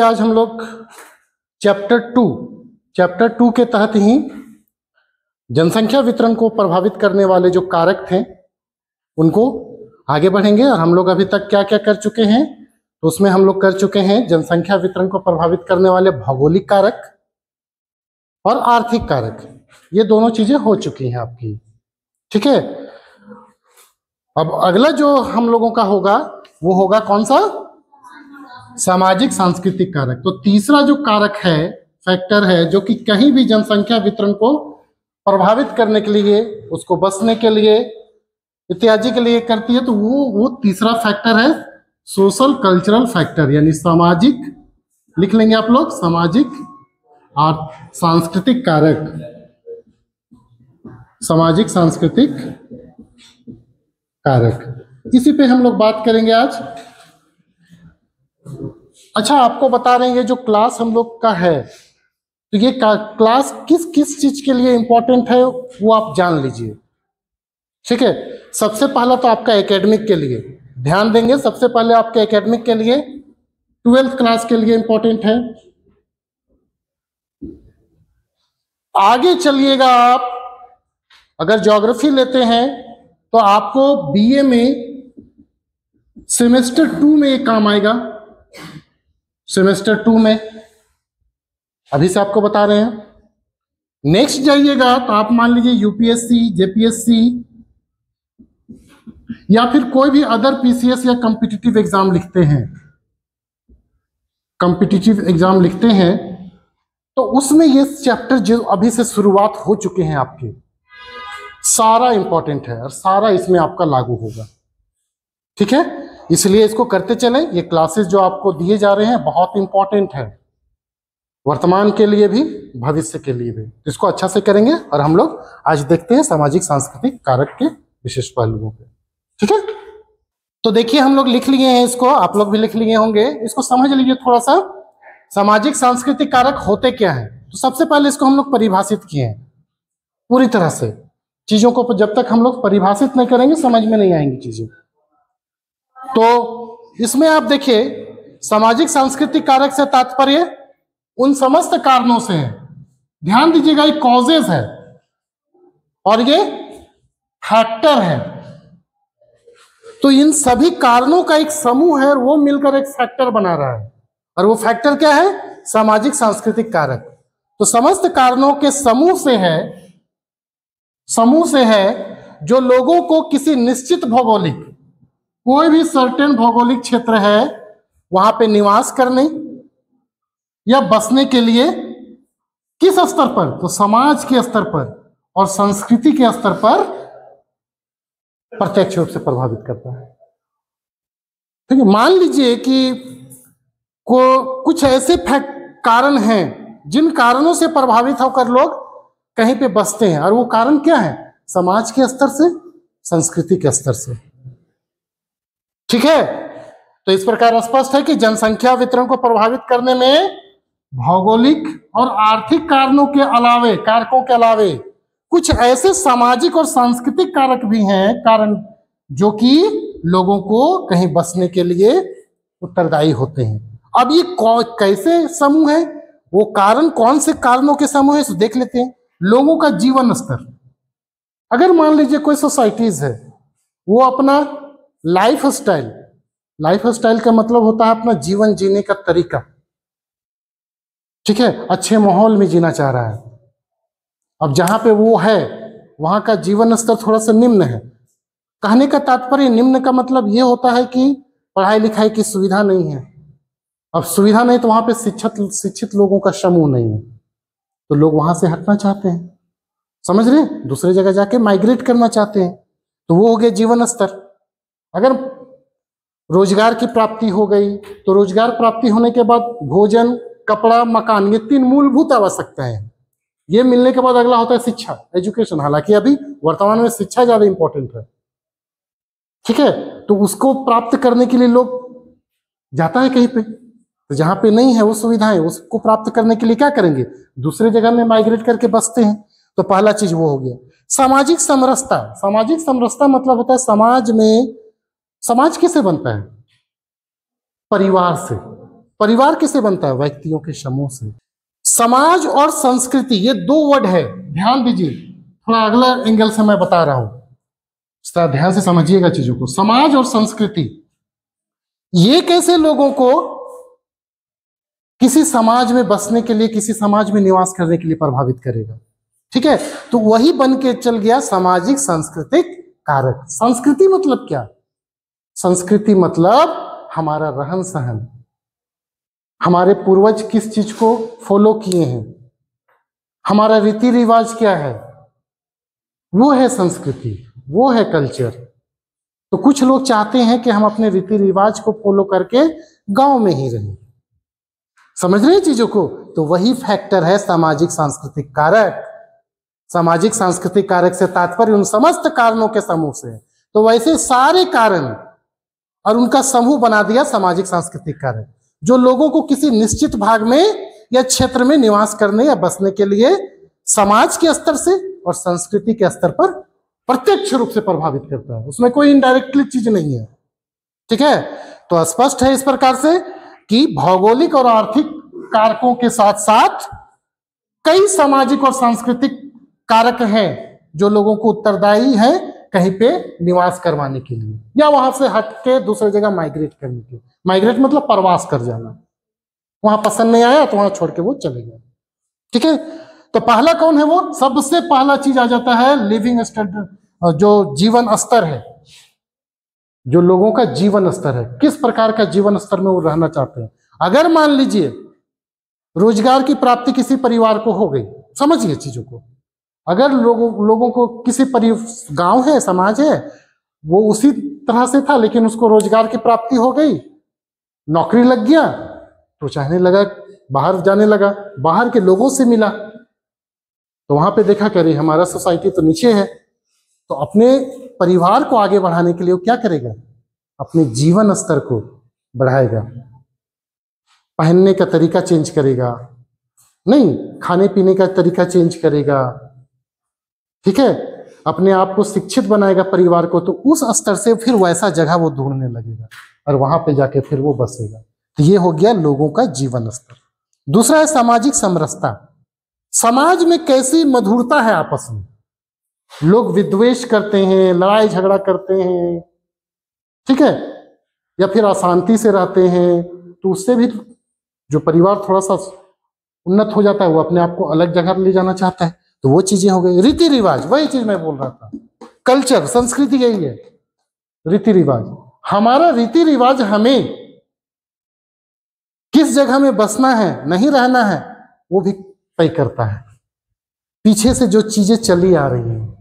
आज हम लोग चैप्टर टू के तहत ही जनसंख्या वितरण को प्रभावित करने वाले जो कारक थे उनको आगे बढ़ेंगे। और हम लोग अभी तक क्या क्या कर चुके हैं, तो उसमें हम लोग कर चुके हैं जनसंख्या वितरण को प्रभावित करने वाले भौगोलिक कारक और आर्थिक कारक। ये दोनों चीजें हो चुकी हैं आपकी, ठीक है। अब अगला जो हम लोगों का होगा वो होगा कौन सा, सामाजिक सांस्कृतिक कारक। तो तीसरा जो कारक है, फैक्टर है, जो कि कहीं भी जनसंख्या वितरण को प्रभावित करने के लिए, उसको बसने के लिए इत्यादि के लिए करती है, तो वो तीसरा फैक्टर है सोशल कल्चरल फैक्टर, यानी सामाजिक, लिख लेंगे आप लोग, सामाजिक और सांस्कृतिक कारक, सामाजिक सांस्कृतिक कारक। इसी पे हम लोग बात करेंगे आज। अच्छा, आपको बता रहे हैं ये जो क्लास हम लोग का है, तो ये क्लास किस किस चीज के लिए इंपॉर्टेंट है वो आप जान लीजिए, ठीक है। सबसे पहला तो आपका एकेडमिक के लिए ध्यान देंगे, सबसे पहले आपके एकेडमिक के लिए 12th क्लास के लिए इंपॉर्टेंट है। आगे चलिएगा, आप अगर ज्योग्राफी लेते हैं तो आपको बीए में सेमेस्टर 2 में एक काम आएगा, सेमेस्टर 2 में, अभी से आपको बता रहे हैं। नेक्स्ट जाइएगा तो आप मान लीजिए यूपीएससी, जेपीएससी या फिर कोई भी अदर पीसीएस या कॉम्पिटिटिव एग्जाम लिखते हैं, कॉम्पिटिटिव एग्जाम लिखते हैं, तो उसमें ये चैप्टर जो अभी से शुरुआत हो चुके हैं आपके, सारा इंपॉर्टेंट है और सारा इसमें आपका लागू होगा, ठीक है। इसलिए इसको करते चलें। ये क्लासेस जो आपको दिए जा रहे हैं बहुत इंपॉर्टेंट है, वर्तमान के लिए भी भविष्य के लिए भी। इसको अच्छा से करेंगे। और हम लोग आज देखते हैं सामाजिक सांस्कृतिक कारक के विशेष पहलुओं पे, ठीक है। तो देखिए, हम लोग लिख लिए हैं इसको, आप लोग भी लिख लिए होंगे, इसको समझ लीजिए थोड़ा सा। सामाजिक सांस्कृतिक कारक होते क्या है, तो सबसे पहले इसको हम लोग परिभाषित किए हैं पूरी तरह से। चीजों को जब तक हम लोग परिभाषित नहीं करेंगे समझ में नहीं आएंगी चीजें। तो इसमें आप देखिए, सामाजिक सांस्कृतिक कारक से तात्पर्य उन समस्त कारणों से है, ध्यान दीजिएगा, ये कॉजेज है और ये फैक्टर है। तो इन सभी कारणों का एक समूह है और वो मिलकर एक फैक्टर बना रहा है। और वो फैक्टर क्या है, सामाजिक सांस्कृतिक कारक। तो समस्त कारणों के समूह से है जो लोगों को किसी निश्चित भौगोलिक, कोई भी सर्टेन भौगोलिक क्षेत्र है वहां पे निवास करने या बसने के लिए किस स्तर पर, तो समाज के स्तर पर और संस्कृति के स्तर पर प्रत्यक्ष रूप से प्रभावित करता है, ठीक है। मान लीजिए कि कुछ ऐसे कारण हैं जिन कारणों से प्रभावित होकर लोग कहीं पे बसते हैं, और वो कारण क्या है, समाज के स्तर से, संस्कृति के स्तर से, ठीक है। तो इस प्रकार स्पष्ट है कि जनसंख्या वितरण को प्रभावित करने में भौगोलिक और आर्थिक कारकों के अलावे कुछ ऐसे सामाजिक और सांस्कृतिक कारक भी हैं, कारण जो कि लोगों को कहीं बसने के लिए उत्तरदायी होते हैं। अब ये कैसे समूह है, वो कारण कौन से कारणों के समूह है, देख लेते हैं। लोगों का जीवन स्तर, अगर मान लीजिए कोई सोसाइटीज है, वो अपना लाइफ स्टाइल का मतलब होता है अपना जीवन जीने का तरीका, ठीक है, अच्छे माहौल में जीना चाह रहा है। अब जहां पे वो है वहां का जीवन स्तर थोड़ा सा निम्न है। कहने का तात्पर्य निम्न का मतलब ये होता है कि पढ़ाई लिखाई की सुविधा नहीं है। अब सुविधा नहीं तो वहां पे शिक्षित लोगों का समूह नहीं है, तो लोग वहां से हटना चाहते हैं, समझ रहे हैं, दूसरे जगह जाके माइग्रेट करना चाहते हैं। तो वो हो गया जीवन स्तर। अगर रोजगार की प्राप्ति हो गई तो रोजगार प्राप्ति होने के बाद भोजन, कपड़ा, मकान, ये 3 मूलभूत आवश्यकताएं हैं। ये मिलने के बाद अगला होता है शिक्षा, एजुकेशन। हालांकि अभी वर्तमान में शिक्षा ज्यादा इंपॉर्टेंट है, ठीक है। तो उसको प्राप्त करने के लिए लोग जाता है कहीं पे, तो जहां पे नहीं है वो सुविधाएं, उसको प्राप्त करने के लिए क्या करेंगे, दूसरे जगह में माइग्रेट करके बसते हैं। तो पहला चीज वो हो गया। सामाजिक समरसता, सामाजिक समरसता मतलब होता है समाज में, समाज किससे बनता है, परिवार से। परिवार किससे बनता है? व्यक्तियों के समूह से। समाज और संस्कृति, ये दो वर्ड है, ध्यान दीजिए, थोड़ा अगला एंगल से मैं बता रहा हूं, इस तरह ध्यान से समझिएगा चीजों को। समाज और संस्कृति ये कैसे लोगों को किसी समाज में बसने के लिए, किसी समाज में निवास करने के लिए प्रभावित करेगा। ठीक है, तो वही बन के चल गया सामाजिक सांस्कृतिक कारक। संस्कृति मतलब क्या? संस्कृति मतलब हमारा रहन सहन, हमारे पूर्वज किस चीज को फॉलो किए हैं, हमारा रीति रिवाज क्या है, वो है संस्कृति, वो है कल्चर। तो कुछ लोग चाहते हैं कि हम अपने रीति रिवाज को फॉलो करके गांव में ही रहें। समझ रहे हैं चीजों को? तो वही फैक्टर है सामाजिक सांस्कृतिक कारक। सामाजिक सांस्कृतिक कारक से तात्पर्य उन समस्त कारणों के समूह से। तो वैसे सारे कारण और उनका समूह बना दिया सामाजिक सांस्कृतिक कारक, जो लोगों को किसी निश्चित भाग में या क्षेत्र में निवास करने या बसने के लिए समाज के स्तर से और संस्कृति के स्तर पर प्रत्यक्ष रूप से प्रभावित करता है। उसमें कोई इनडायरेक्टली चीज नहीं है। ठीक है, तो स्पष्ट है इस प्रकार से कि भौगोलिक और आर्थिक कारकों के साथ साथ कई सामाजिक और सांस्कृतिक कारक हैं जो लोगों को उत्तरदायी हैं कहीं पे निवास करवाने के लिए या वहां से हट के दूसरी जगह माइग्रेट करने के लिए। माइग्रेट मतलब प्रवास कर जाना, वहां पसंद नहीं आया तो वहां छोड़ के वो चले गए। ठीक है, तो पहला कौन है? वो सबसे पहला चीज आ जाता है लिविंग स्टैंडर्ड, जो जीवन स्तर है, जो लोगों का जीवन स्तर है, किस प्रकार का जीवन स्तर में वो रहना चाहते हैं। अगर मान लीजिए रोजगार की प्राप्ति किसी परिवार को हो गई, समझिए चीजों को, अगर लोगों को किसी गांव है, समाज है, वो उसी तरह से था लेकिन उसको रोजगार की प्राप्ति हो गई, नौकरी लग गया, तो चाहने लगा बाहर जाने लगा, बाहर के लोगों से मिला, तो वहां पे देखा करे हमारा सोसाइटी तो नीचे है, तो अपने परिवार को आगे बढ़ाने के लिए वो क्या करेगा? अपने जीवन स्तर को बढ़ाएगा, पहनने का तरीका चेंज करेगा, नहीं खाने पीने का तरीका चेंज करेगा। ठीक है, अपने आप को शिक्षित बनाएगा परिवार को, तो उस स्तर से फिर वैसा जगह वो ढूंढने लगेगा और वहां पे जाके फिर वो बसेगा। तो ये हो गया लोगों का जीवन स्तर। दूसरा है सामाजिक समरसता। समाज में कैसी मधुरता है आपस में, लोग विद्वेष करते हैं, लड़ाई झगड़ा करते हैं, ठीक है, या फिर अशांति से रहते हैं, तो उससे भी जो परिवार थोड़ा सा उन्नत हो जाता है वो अपने आप को अलग जगह ले जाना चाहता है, तो वो चीजें हो गई। रीति रिवाज, वही चीज मैं बोल रहा था, कल्चर, संस्कृति यही है, रीति रिवाज। हमारा रीति रिवाज हमें किस जगह में बसना है, नहीं रहना है, वो भी तय करता है। पीछे से जो चीजें चली आ रही हैं,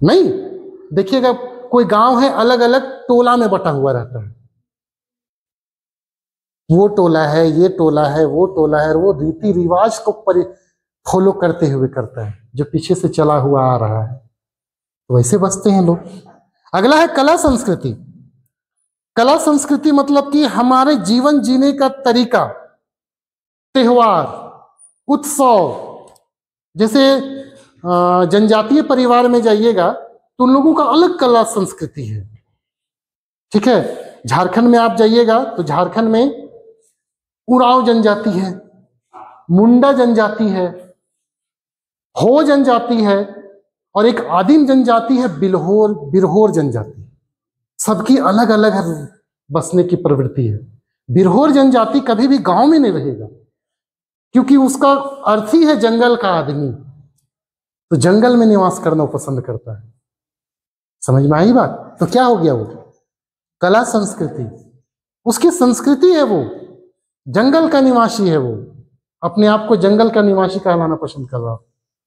नहीं देखिएगा, कोई गांव है अलग अलग टोला में बटा हुआ रहता है, वो टोला है, ये टोला है, वो टोला है, वो रीति रिवाज को फॉलो करते हुए करता है जो पीछे से चला हुआ आ रहा है, तो वैसे बसते हैं लोग। अगला है कला संस्कृति। कला संस्कृति मतलब कि हमारे जीवन जीने का तरीका, त्योहार, उत्सव। जैसे जनजातीय परिवार में जाइएगा तो उन लोगों का अलग कला संस्कृति है। ठीक है, झारखंड में आप जाइएगा तो झारखंड में उरांव जनजाति है, मुंडा जनजाति है, हो जनजाति है, और एक आदिम जनजाति है बिरहोर जनजाति। सबकी अलग अलग बसने की प्रवृत्ति है। बिरहोर जनजाति कभी भी गांव में नहीं रहेगा, क्योंकि उसका अर्थ ही है जंगल का आदमी, तो जंगल में निवास करना पसंद करता है। समझ में आई बात? तो क्या हो गया? वो कला संस्कृति, उसकी संस्कृति है, वो जंगल का निवासी है, वो अपने आप को जंगल का निवासी कहलाना पसंद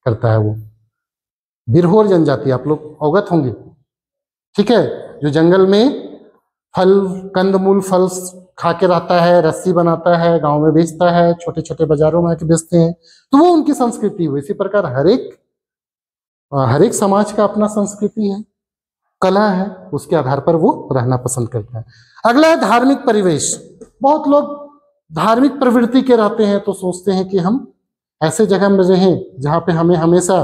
करता है। वो बिरहोर जनजाति, आप लोग अवगत होंगे, ठीक है, जो जंगल में फल, कंदमूल, फल खा के रहता है, रस्सी बनाता है, गांव में बेचता है, छोटे छोटे बाजारों में आके बेचते हैं, तो वो उनकी संस्कृति हुई। इसी प्रकार हर एक समाज का अपना संस्कृति है, कला है, उसके आधार पर वो रहना पसंद करता है। अगला है धार्मिक परिवेश। बहुत लोग धार्मिक प्रवृत्ति के रहते हैं, तो सोचते हैं कि हम ऐसे जगह में रहें जहाँ पे हमें हमेशा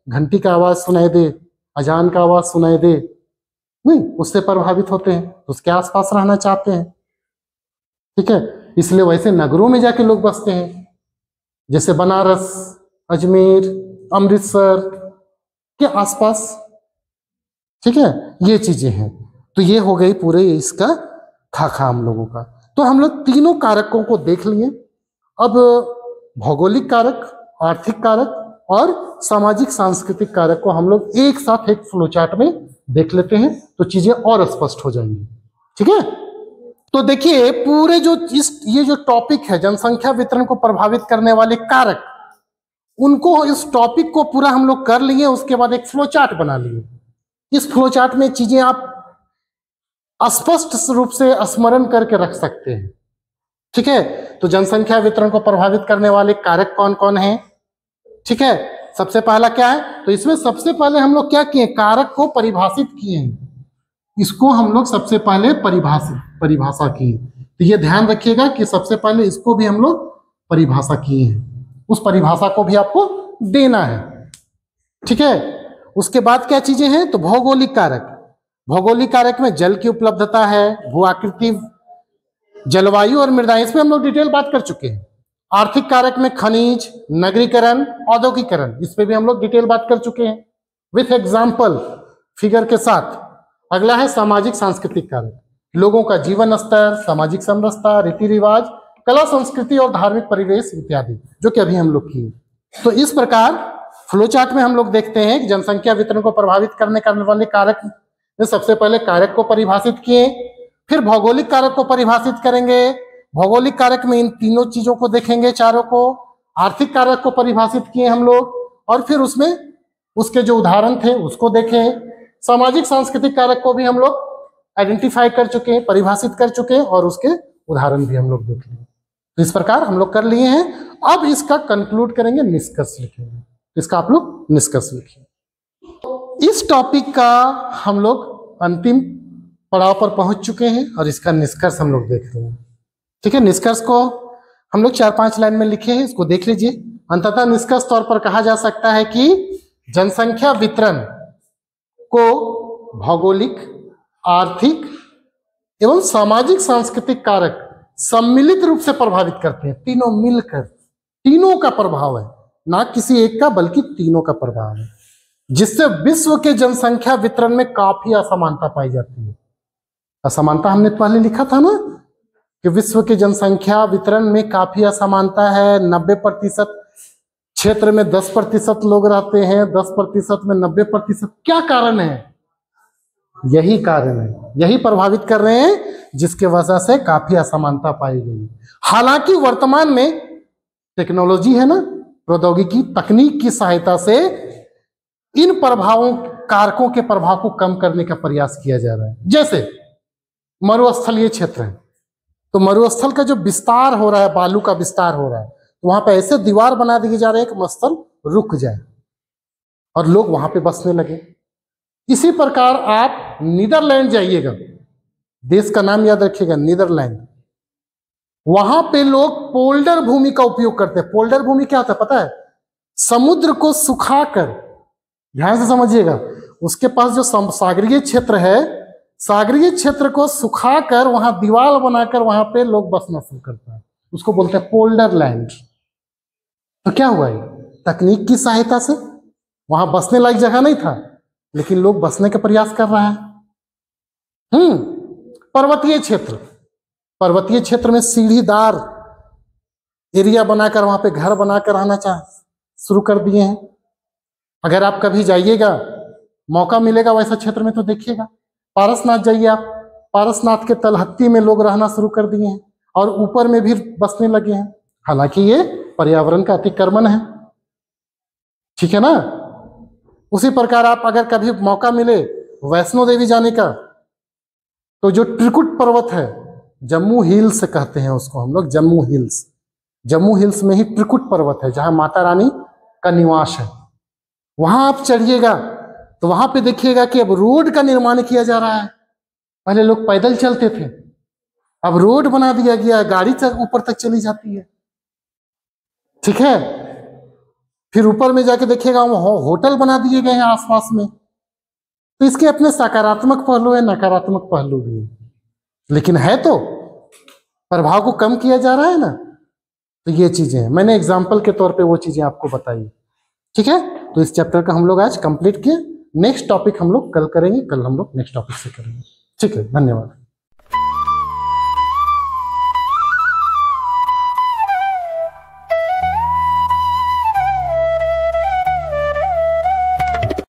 घंटी का आवाज सुनाई दे, अजान का आवाज सुनाई दे, नहीं, उससे प्रभावित होते हैं, तो उसके आसपास रहना चाहते हैं। ठीक है, इसलिए वैसे नगरों में जाके लोग बसते हैं, जैसे बनारस, अजमेर, अमृतसर के आसपास। ठीक है, ये चीजें हैं। तो ये हो गई पूरे इसका खाका हम लोगों का। तो हम लोग तीनों कारकों को देख लिए। अब भौगोलिक कारक, आर्थिक कारक और सामाजिक सांस्कृतिक कारक को हम लोग एक साथ एक फ्लोचार्ट में देख लेते हैं, तो चीजें और स्पष्ट हो जाएंगी। ठीक है, तो देखिए पूरे ये जो टॉपिक है जनसंख्या वितरण को प्रभावित करने वाले कारक, उनको इस टॉपिक को पूरा हम लोग कर लिए। उसके बाद एक फ्लोचार्ट बना लिए। इस फ्लोचार्ट में चीजें आप स्पष्ट रूप से स्मरण करके रख सकते हैं। ठीक है, तो जनसंख्या वितरण को प्रभावित करने वाले कारक कौन कौन हैं? ठीक है, सबसे पहला क्या है? तो इसमें सबसे पहले हम लोग क्या किए? कारक को परिभाषित किए हैं। इसको हम लोग सबसे पहले परिभाषा की। तो ये ध्यान रखिएगा कि सबसे पहले इसको भी हम लोग परिभाषा किए हैं, उस परिभाषा को भी आपको देना है। ठीक है, उसके बाद क्या चीजें हैं? तो भौगोलिक कारक। भौगोलिक कारक में जल की उपलब्धता है, भू आकृति, जलवायु और मृदा, इसमें हम लोग डिटेल बात कर चुके हैं। आर्थिक कारक में खनिज, नगरीकरण, औद्योगिकरण, इस पे भी हम लोग डिटेल बात कर चुके हैं विथ एग्जाम्पल, फिगर के साथ। अगला है सामाजिक सांस्कृतिक कारक, लोगों का जीवन स्तर, सामाजिक समरसता, रीति रिवाज, कला संस्कृति और धार्मिक परिवेश इत्यादि, जो कि अभी हम लोग किए। तो इस प्रकार फ्लोचार्ट में हम लोग देखते हैं कि जनसंख्या वितरण को प्रभावित करने वाले कारक में सबसे पहले कारक को परिभाषित किए, फिर भौगोलिक कारक को परिभाषित करेंगे। भौगोलिक कारक में इन तीनों चीजों को देखेंगे, चारों को। आर्थिक कारक को परिभाषित किए हम लोग, और फिर उसमें उसके जो उदाहरण थे उसको देखें। सामाजिक सांस्कृतिक कारक को भी हम लोग आइडेंटिफाई कर चुके हैं, परिभाषित कर चुके हैं, और उसके उदाहरण भी हम लोग देख लिए। तो इस प्रकार हम लोग कर लिए हैं। अब इसका कंक्लूड करेंगे, निष्कर्ष लिखेंगे। इसका आप लोग निष्कर्ष लिखिए। इस टॉपिक का हम लोग अंतिम पड़ाव पर पहुंच चुके हैं और इसका निष्कर्ष हम लोग देख रहे हैं। ठीक है, निष्कर्ष को हम लोग 4-5 लाइन में लिखे हैं, इसको देख लीजिए। अंततः निष्कर्ष तौर पर कहा जा सकता है कि जनसंख्या वितरण को भौगोलिक, आर्थिक एवं सामाजिक सांस्कृतिक कारक सम्मिलित रूप से प्रभावित करते हैं। तीनों मिलकर, तीनों का प्रभाव है, ना किसी एक का बल्कि तीनों का प्रभाव है, जिससे विश्व के जनसंख्या वितरण में काफी असमानता पाई जाती है। असमानता हमने पहले लिखा था ना कि विश्व की जनसंख्या वितरण में काफी असमानता है। 90% क्षेत्र में 10% लोग रहते हैं, 10% में 90%। क्या कारण है? यही कारण है, यही प्रभावित कर रहे हैं, जिसके वजह से काफी असमानता पाई गई। हालांकि वर्तमान में टेक्नोलॉजी है ना, प्रौद्योगिकी, तकनीक की सहायता से इन प्रभावों, कारकों के प्रभाव को कम करने का प्रयास किया जा रहा है। जैसे मरुस्थलीय क्षेत्र है, तो मरुस्थल का जो विस्तार हो रहा है, बालू का विस्तार हो रहा है, तो वहां पे ऐसे दीवार बना दिए जा रहे हैं कि मरुस्थल रुक जाए और लोग वहां पे बसने लगे। इसी प्रकार आप नीदरलैंड जाइएगा, देश का नाम याद रखिएगा, नीदरलैंड। वहां पे लोग पोल्डर भूमि का उपयोग करते हैं। पोल्डर भूमि क्या होता है पता है? समुद्र को सुखाकर, ध्यान से समझिएगा, उसके पास जो सागरीय क्षेत्र है, सागरीय क्षेत्र को सुखाकर वहां दीवार बनाकर वहां पे लोग बसना शुरू करता है, उसको बोलते हैं पोल्डर लैंड। तो क्या हुआ है? तकनीक की सहायता से वहां बसने लायक जगह नहीं था, लेकिन लोग बसने का प्रयास कर रहा है। पर्वतीय क्षेत्र, पर्वतीय क्षेत्र में सीढ़ीदार एरिया बनाकर वहां पे घर बनाकर रहना शुरू कर दिए हैं। अगर आप कभी जाइएगा, मौका मिलेगा वैसा क्षेत्र में, तो देखिएगा। पारसनाथ जाइए आप, पारसनाथ के तलहत्ती में लोग रहना शुरू कर दिए हैं और ऊपर में भी बसने लगे हैं। हालांकि ये पर्यावरण का अतिक्रमण है, ठीक है ना। उसी प्रकार आप अगर कभी मौका मिले वैष्णो देवी जाने का, तो जो त्रिकुट पर्वत है, जम्मू हिल्स कहते हैं उसको हम लोग, जम्मू हिल्स। जम्मू हिल्स में ही त्रिकुट पर्वत है जहां माता रानी का निवास है। वहां आप चढ़िएगा तो वहां पे देखिएगा कि अब रोड का निर्माण किया जा रहा है। पहले लोग पैदल चलते थे, अब रोड बना दिया गया, गाड़ी तक ऊपर तक चली जाती है। ठीक है, फिर ऊपर में जाके देखिएगा होटल बना दिए गए हैं आसपास में। तो इसके अपने सकारात्मक पहलू है, नकारात्मक पहलू भी है, लेकिन है तो प्रभाव को कम किया जा रहा है ना, तो ये चीजें हैं, मैंने एग्जाम्पल के तौर पे वो चीजें आपको बताई। ठीक है, तो इस चैप्टर का हम लोग आज कंप्लीट किए। नेक्स्ट टॉपिक हम लोग कल करेंगे, कल हम लोग नेक्स्ट टॉपिक से करेंगे। ठीक है, धन्यवाद।